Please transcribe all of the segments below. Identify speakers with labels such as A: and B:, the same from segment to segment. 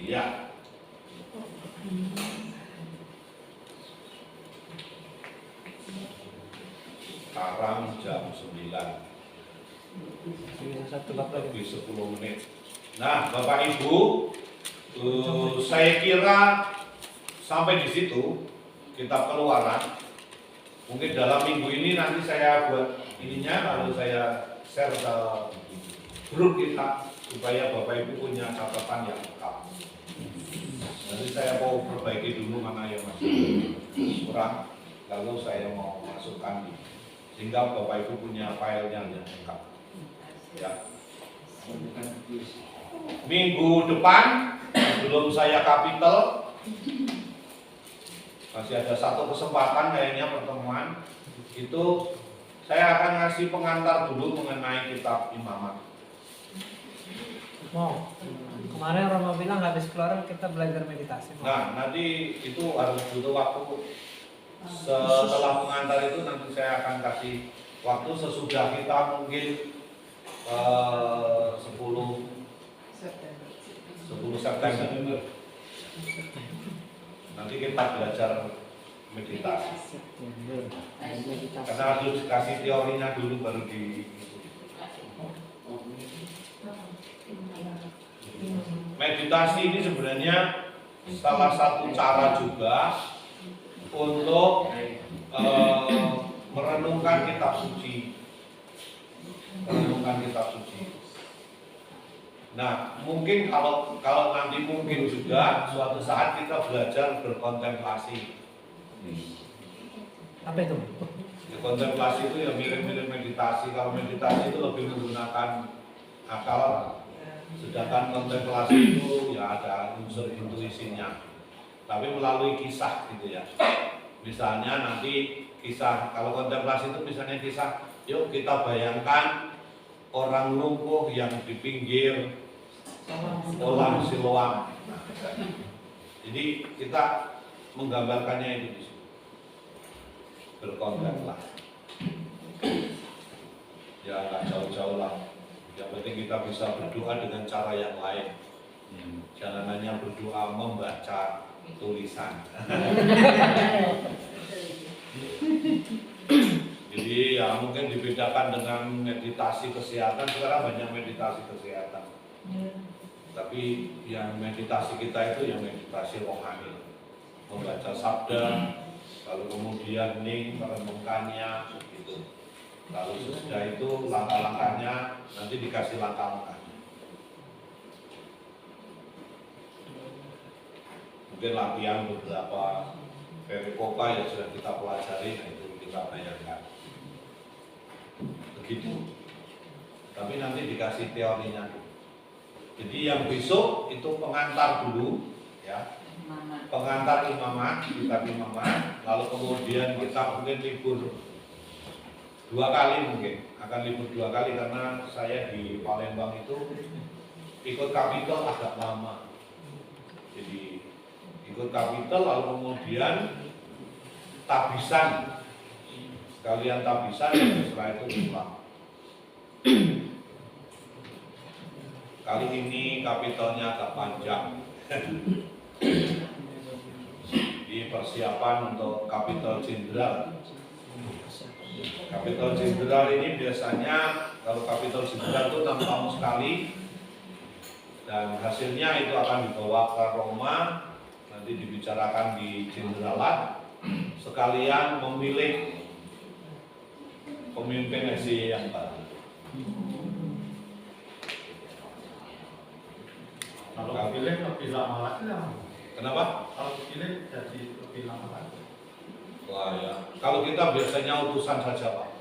A: Iya. Sekarang jam 9. Lebih 10 menit. Nah, Bapak Ibu, saya kira sampai di situ kitab Keluaran. Mungkin dalam minggu ini nanti saya buat ininya, lalu saya share ke grup kita supaya Bapak Ibu punya catatan yang lengkap. Nanti saya mau perbaiki dulu mana yang masih kurang, lalu saya mau masukkan sehingga Bapak Ibu punya filenya yang lengkap. Ya. Minggu depan sebelum saya kapital masih ada satu kesempatan kayaknya pertemuan itu saya akan ngasih pengantar dulu mengenai kitab Imamat.
B: Kemarin Romo bilang habis keluar kita belajar meditasi.
A: Nah, nanti itu harus butuh waktu. Setelah pengantar itu nanti saya akan kasih waktu sesudah kita mungkin 10 September. Nanti kita belajar meditasi. Karena harus kasih teorinya dulu baru di meditasi ini sebenarnya salah satu cara juga untuk merenungkan kitab suci. Merenungkan kitab suci. Nah, mungkin kalau nanti mungkin juga suatu saat kita belajar berkontemplasi.
B: Apa itu?
A: Ya, kontemplasi itu ya mirip-mirip meditasi. Kalau meditasi itu lebih menggunakan akal, sedangkan kontemplasi itu ya ada unsur intuisinya. Tapi melalui kisah gitu ya. Misalnya nanti kisah, kalau kontemplasi itu misalnya kisah, yuk kita bayangkan orang lumpuh yang di pinggir kolam Siloam. Jadi kita menggambarkannya itu di situ. Berkontemplasi. Ya nggak jauh-jauh lah. Yang penting kita bisa berdoa dengan cara yang lain. Jangan hanya berdoa membaca tulisan. Jadi ya mungkin dibedakan dengan meditasi kesehatan. Sekarang banyak meditasi kesehatan. Tapi yang meditasi kita itu yang meditasi rohani, membaca sabda, lalu kemudian merenungkannya, gitu. Lalu sesudah itu langkah-langkahnya nanti dikasih langkah-langkahnya. Mungkin latihan beberapa perikopa yang sudah kita pelajari, nah itu kita bayangkan. Begitu. Tapi nanti dikasih teorinya. Jadi yang besok itu pengantar dulu, ya, pengantar Imamat, kitab Imamat. Lalu kemudian kita mungkin libur 2 kali mungkin, akan libur 2 kali karena saya di Palembang itu ikut kapital agak lama. Jadi ikut kapital lalu kemudian tabisan, sekalian tabisan, setelah itu pulang. Kali ini kapitalnya agak panjang. Di persiapan untuk kapital jenderal. Kapital jenderal ini biasanya kalau kapital jenderal itu 6 tahun sekali. Dan hasilnya itu akan dibawa ke Roma, nanti dibicarakan di Jeneralat, sekalian memilih pemimpin SI yang baru.
C: Kalau pilih lebih lama lagi lah.
A: Kenapa?
C: Kalau pilih jadi lebih lama lagi.
A: Wah ya, kalau kita biasanya utusan saja Pak.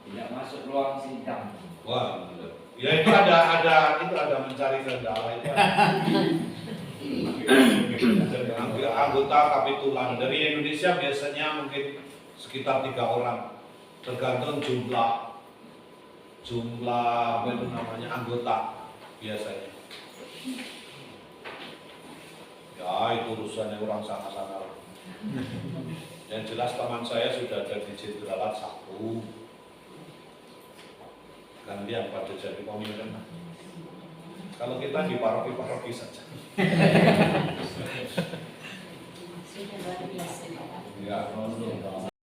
D: Tidak masuk ruang sidang.
A: Wah, ya itu ada mencari kendala itu. Ada anggota kapitulan dari Indonesia biasanya mungkin sekitar 3 orang, tergantung jumlah apa itu namanya anggota biasanya. Ya itu urusannya orang sana-sana. Yang jelas teman saya sudah ada di Jenderal 1. Gantian pada jadi pemimpin. Kalau kita di paroki-paroki saja.
E: Sudah luar biasa.
A: Ya,